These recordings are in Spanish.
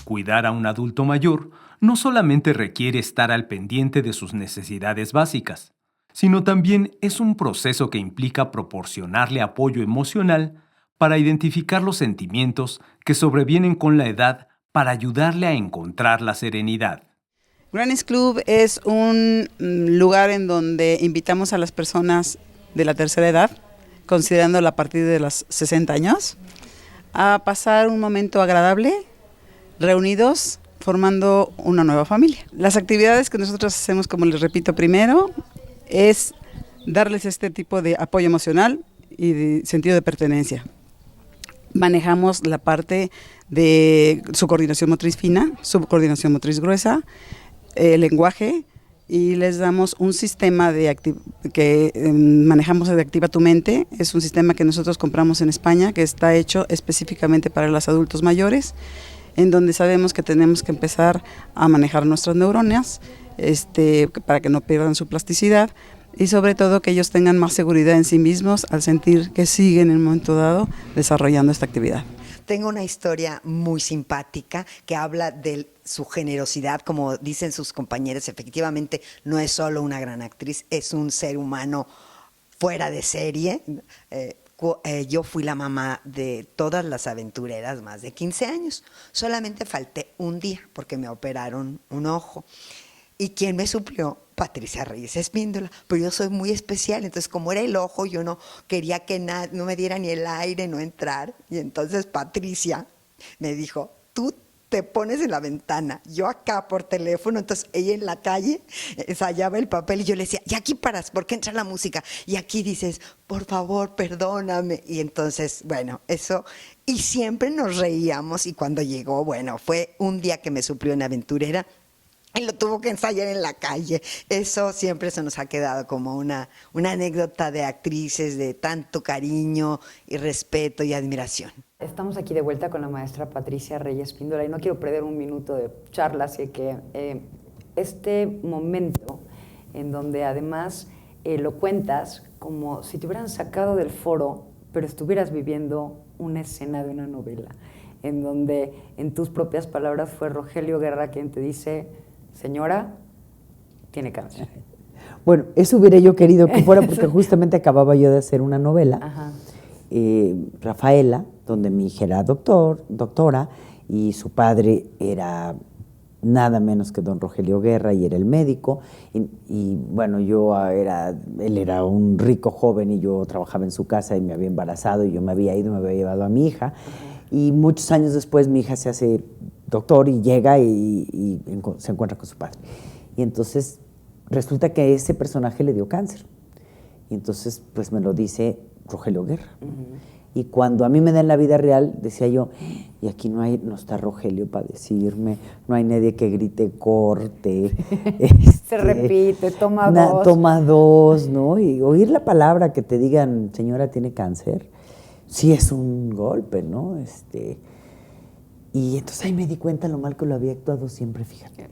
Cuidar a un adulto mayor no solamente requiere estar al pendiente de sus necesidades básicas, sino también es un proceso que implica proporcionarle apoyo emocional para identificar los sentimientos que sobrevienen con la edad para ayudarle a encontrar la serenidad. Granny's Club es un lugar en donde invitamos a las personas de la tercera edad, considerándola a partir de los 60 años, a pasar un momento agradable, reunidos, formando una nueva familia. Las actividades que nosotros hacemos, como les repito primero, es darles este tipo de apoyo emocional y de sentido de pertenencia. Manejamos la parte de su coordinación motriz fina, su coordinación motriz gruesa, el lenguaje, y les damos un sistema que manejamos de Activa tu Mente. Es un sistema que nosotros compramos en España, que está hecho específicamente para los adultos mayores, en donde sabemos que tenemos que empezar a manejar nuestras neuronas para que no pierdan su plasticidad y sobre todo que ellos tengan más seguridad en sí mismos al sentir que siguen en un momento dado desarrollando esta actividad. Tengo una historia muy simpática que habla de su generosidad, como dicen sus compañeros. Efectivamente, no es solo una gran actriz, es un ser humano fuera de serie. Yo fui la mamá de todas las aventureras más de 15 años. Solamente falté un día porque me operaron un ojo. ¿Y quién me suplió? Patricia Reyes Espíndola, pero yo soy muy especial, entonces como era el ojo, yo no quería que no me diera ni el aire, no entrar, y entonces Patricia me dijo, tú te pones en la ventana, yo acá por teléfono, entonces ella en la calle ensayaba el papel y yo le decía, y aquí paras, ¿por qué entra la música? Y aquí dices, por favor, perdóname, y entonces, bueno, eso, y siempre nos reíamos, y cuando llegó, bueno, fue un día que me suplió en Aventurera, y lo tuvo que ensayar en la calle. Eso siempre se nos ha quedado como una anécdota de actrices de tanto cariño y respeto y admiración. Estamos aquí de vuelta con la maestra Patricia Reyes Espíndola y no quiero perder un minuto de charla, así que este momento en donde además lo cuentas como si te hubieran sacado del foro, pero estuvieras viviendo una escena de una novela, en donde en tus propias palabras fue Rogelio Guerra quien te dice, señora, tiene cáncer. Bueno, eso hubiera yo querido que fuera porque justamente acababa yo de hacer una novela, Rafaela, donde mi hija era doctora, y su padre era nada menos que don Rogelio Guerra y era el médico, y bueno, él era un rico joven y yo trabajaba en su casa y me había embarazado y yo me había ido, me había llevado a mi hija, y muchos años después mi hija se hace doctor y llega y se encuentra con su padre. Y entonces resulta que ese personaje le dio cáncer. Y entonces pues me lo dice Rogelio Guerra. Y cuando a mí me da en la vida real, decía yo, y aquí no está Rogelio para decirme, no hay nadie que grite corte. Se repite, toma dos, ¿no? Y oír la palabra que te digan, señora, tiene cáncer, sí es un golpe, ¿no? Y entonces ahí me di cuenta lo mal que lo había actuado siempre, fíjate.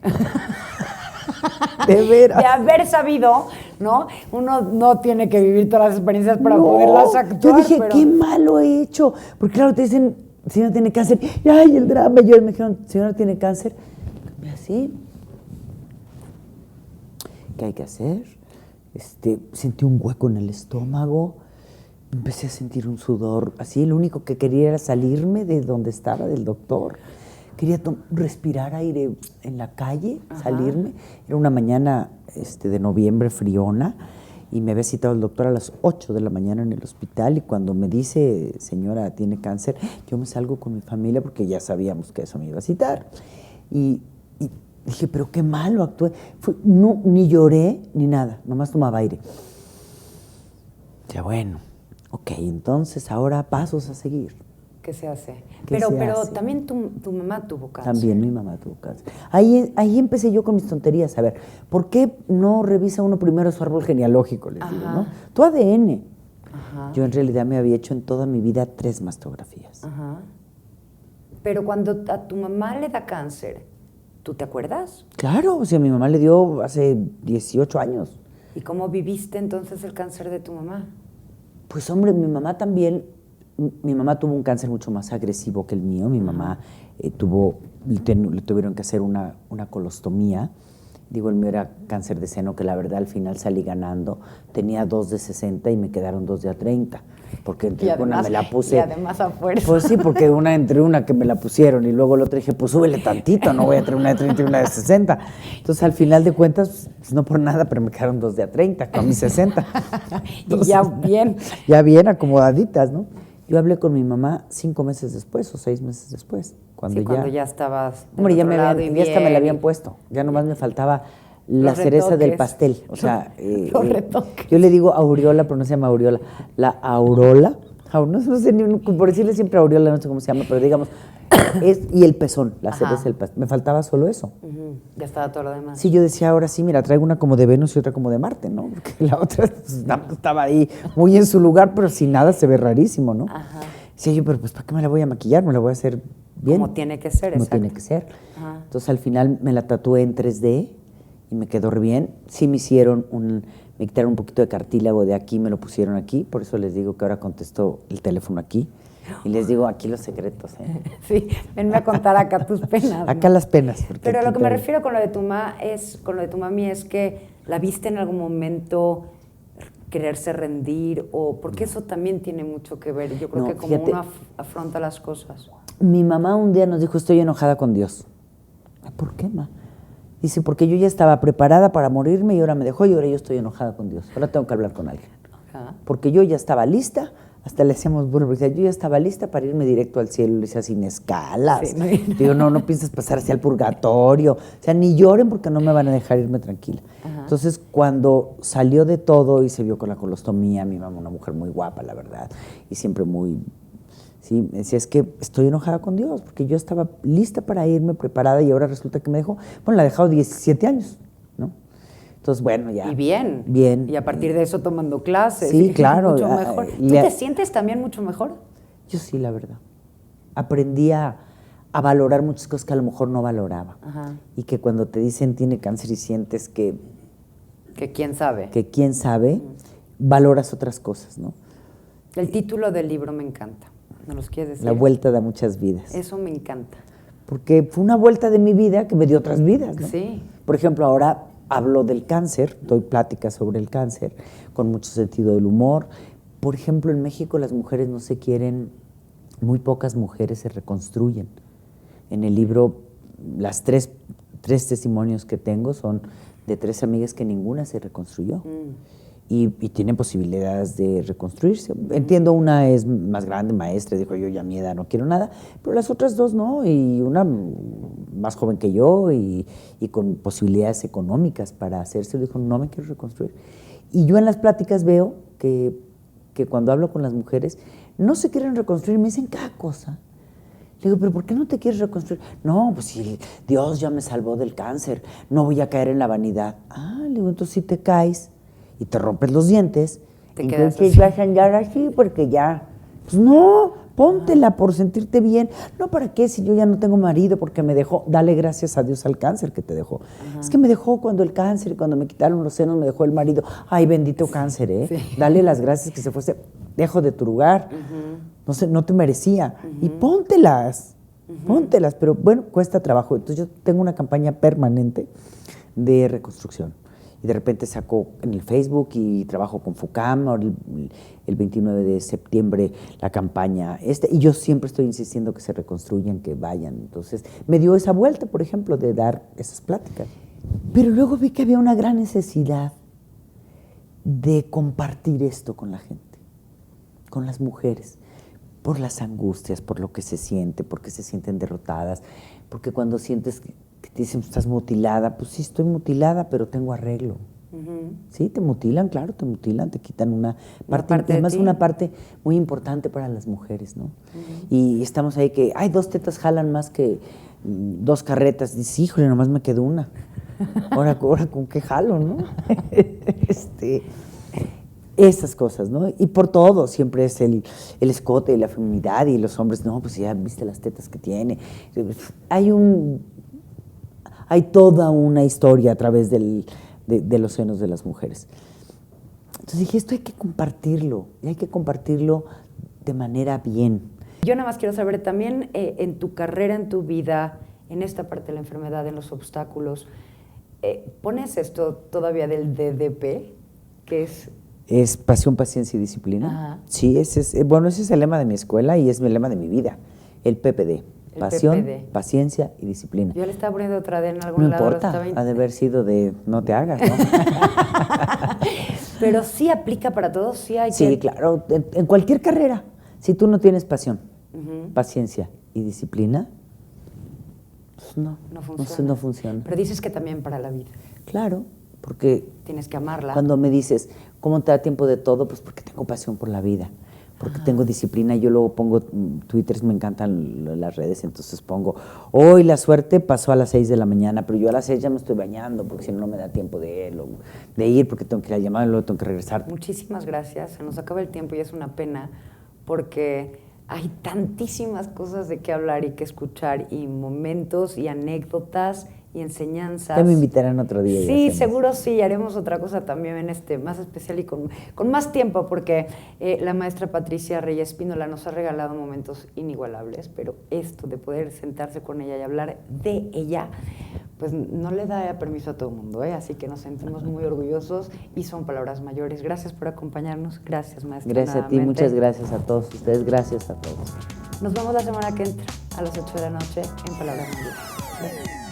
De veras. De haber sabido, ¿no? Uno no tiene que vivir todas las experiencias para poderlas actuar. Yo dije, qué mal lo he hecho. Porque claro, te dicen, señora tiene cáncer. Y ay, el drama. Y yo me dijeron, señora tiene cáncer. Y así. ¿Qué hay que hacer? Sentí un hueco en el estómago. Empecé a sentir un sudor, así, lo único que quería era salirme de donde estaba, del doctor. Quería respirar aire en la calle, salirme. Era una mañana de noviembre friona y me había citado el doctor a las 8 de la mañana en el hospital y cuando me dice, señora, tiene cáncer, yo me salgo con mi familia porque ya sabíamos que eso me iba a citar. Y dije, pero qué malo actué. No, ni lloré ni nada, nomás tomaba aire. Ya bueno. Ok, entonces ahora pasos a seguir. ¿Qué se hace? Pero también tu mamá tuvo cáncer. También mi mamá tuvo cáncer. Ahí empecé yo con mis tonterías. A ver, ¿por qué no revisa uno primero su árbol genealógico? Les digo, ¿no? Tu ADN. Yo en realidad me había hecho en toda mi vida 3 mastografías. Pero cuando a tu mamá le da cáncer, ¿tú te acuerdas? Claro, o sea, mi mamá le dio hace 18 años. ¿Y cómo viviste entonces el cáncer de tu mamá? Pues hombre, mi mamá también Mi mamá tuvo un cáncer mucho más agresivo que el mío. Mi mamá le tuvieron que hacer una colostomía. Digo, el mío era cáncer de seno, que la verdad al final salí ganando. Tenía 2 de 60 y me quedaron 2 de a 30. Porque una me la puse. Y además a fuerza. Pues sí, porque entre una que me la pusieron y luego la otra dije, pues súbele tantito, no voy a traer una de 30 y una de 60. Entonces, al final de cuentas, pues, no por nada, pero me quedaron 2 de a 30 con mis 60. Entonces, y ya bien. Ya bien acomodaditas, ¿no? Yo hablé con mi mamá 5 meses después o 6 meses después. Cuando ya estabas. Hombre, ya hasta me la habían puesto. Ya nomás me faltaba la cereza del pastel. O sea, los retoques. Yo le digo aureola, pero no se llama aureola. La aurola, no sé ni por decirle siempre aureola, no sé cómo se llama, pero digamos, y el pezón, la cereza del pastel. Me faltaba solo eso. Ya estaba todo lo demás. Sí, yo decía, ahora sí, mira, traigo una como de Venus y otra como de Marte, ¿no? Porque la otra estaba ahí muy en su lugar, pero sin nada se ve rarísimo, ¿no? Ajá. Decía yo, pero pues ¿para qué me la voy a maquillar? Me la voy a hacer bien. Como tiene que ser, Como exacto. tiene que ser. Ajá. Entonces al final me la tatué en 3D y me quedó re bien. Sí me hicieron me quitaron un poquito de cartílago de aquí, me lo pusieron aquí, por eso les digo que ahora contesto el teléfono aquí. Y les digo, aquí los secretos, ¿eh? Sí, venme a contar acá tus penas. Acá las penas. Pero lo que me refiero con lo de tu mami es que la viste en algún momento quererse rendir, o porque eso también tiene mucho que ver. Yo creo que como fíjate, uno afronta las cosas. Mi mamá un día nos dijo, estoy enojada con Dios. ¿Por qué, ma? Dice, porque yo ya estaba preparada para morirme y ahora me dejó y ahora yo estoy enojada con Dios. Ahora tengo que hablar con alguien. Ajá. Porque yo ya estaba lista, hasta le hacíamos burla, porque decía, yo ya estaba lista para irme directo al cielo, le decía, sin escalas. Sí, no. Digo, no pienses pasar hacia el purgatorio. O sea, ni lloren porque no me van a dejar irme tranquila. Ajá. Entonces, cuando salió de todo y se vio con la colostomía, mi mamá, una mujer muy guapa, la verdad, y siempre muy... Sí, me decía, es que estoy enojada con Dios, porque yo estaba lista para irme, preparada, y ahora resulta que me dejó. Bueno, la ha dejado 17 años, ¿no? Entonces, bueno, ya. Y bien. Bien. Y a partir de eso tomando clases. Sí, claro. Mucho mejor. ¿Tú te sientes también mucho mejor? Yo sí, la verdad. Aprendí a valorar muchas cosas que a lo mejor no valoraba. Ajá. Y que cuando te dicen tiene cáncer y sientes que... Que quién sabe. Que quién sabe, valoras otras cosas, ¿no? El título del libro me encanta. ¿Me los quieres decir? La vuelta da muchas vidas. Eso me encanta. Porque fue una vuelta de mi vida que me dio otras vidas, ¿no? Sí. Por ejemplo, ahora hablo del cáncer, doy pláticas sobre el cáncer, con mucho sentido del humor. Por ejemplo, en México las mujeres no se quieren, muy pocas mujeres se reconstruyen. En el libro, las tres testimonios que tengo son de 3 amigas que ninguna se reconstruyó. Y tienen posibilidades de reconstruirse. Entiendo, una es más grande, maestra, dijo, yo ya a mi edad no quiero nada, pero las otras 2 no, y una más joven que yo y con posibilidades económicas para hacerse, dijo, no me quiero reconstruir. Y yo en las pláticas veo que cuando hablo con las mujeres, no se quieren reconstruir, me dicen cada cosa. Le digo, ¿pero por qué no te quieres reconstruir? No, pues si Dios ya me salvó del cáncer, no voy a caer en la vanidad. Le digo, entonces si te caes y te rompes los dientes, te quedas entonces vas a andar así porque ya, pues no, póntela por sentirte bien. No, ¿para qué? Si yo ya no tengo marido porque me dejó, dale gracias a Dios al cáncer que te dejó. Es que me dejó cuando el cáncer, cuando me quitaron los senos, me dejó el marido. Ay, bendito cáncer, ¿eh? Sí. Dale las gracias que se fuese, dejo de tu lugar. No sé, no te merecía. Y póntelas, pero bueno, cuesta trabajo. Entonces yo tengo una campaña permanente de reconstrucción. Y de repente saco en el Facebook y trabajo con FUCAM, ahora el 29 de septiembre la campaña y yo siempre estoy insistiendo que se reconstruyan, que vayan. Entonces me dio esa vuelta, por ejemplo, de dar esas pláticas. Pero luego vi que había una gran necesidad de compartir esto con la gente, con las mujeres, por las angustias, por lo que se siente, porque se sienten derrotadas, porque cuando sientes que te dicen, estás mutilada, pues sí, estoy mutilada, pero tengo arreglo. Sí, te mutilan, claro, te mutilan, te quitan una parte además una parte muy importante para las mujeres, ¿no? Y estamos ahí que, 2 tetas jalan más que 2 carretas. Dices, híjole, nomás me quedó una. Ahora ¿con qué jalo, no? Esas cosas, ¿no? Y por todo, siempre es el escote y la feminidad y los hombres, no, pues ya viste las tetas que tiene. Hay toda una historia a través de los senos de las mujeres. Entonces dije, esto hay que compartirlo, y hay que compartirlo de manera bien. Yo nada más quiero saber también en tu carrera, en tu vida, en esta parte de la enfermedad, en los obstáculos, ¿pones esto todavía del DDP? Que es pasión, paciencia y disciplina. Ajá. Sí, ese es el lema de mi escuela y es el lema de mi vida. El PPD. Pasión, paciencia y disciplina. Yo le estaba poniendo otra D en algún No lado. importa, ha de haber sido de no te hagas, ¿no? Pero sí aplica para todos, sí hay Sí, que... claro, en cualquier carrera. Si tú no tienes pasión, paciencia y disciplina, pues no funciona. No funciona. Pero dices que también para la vida. Claro, porque tienes que amarla. Cuando me dices, ¿cómo te da tiempo de todo? Pues porque tengo pasión por la vida, porque tengo disciplina. Yo luego pongo twitters, me encantan las redes, entonces pongo, hoy la suerte pasó a las 6 de la mañana, pero yo a las 6 ya me estoy bañando, porque si no, no me da tiempo de ir, porque tengo que ir a llamar y luego tengo que regresar. Muchísimas gracias, se nos acaba el tiempo y es una pena, porque hay tantísimas cosas de qué hablar y que escuchar, y momentos y anécdotas y enseñanzas. Ya me invitarán otro día. Sí, seguro sí, haremos otra cosa también más especial y con más tiempo, porque la maestra Patricia Reyes Espíndola nos ha regalado momentos inigualables, pero esto de poder sentarse con ella y hablar de ella, pues no le da permiso a todo el mundo, así que nos sentimos muy orgullosos y son palabras mayores. Gracias por acompañarnos, gracias maestra. Gracias a ti, muchas gracias a todos ustedes, gracias a todos. Nos vemos la semana que entra a las 8 de la noche en Palabras Mayores. Gracias.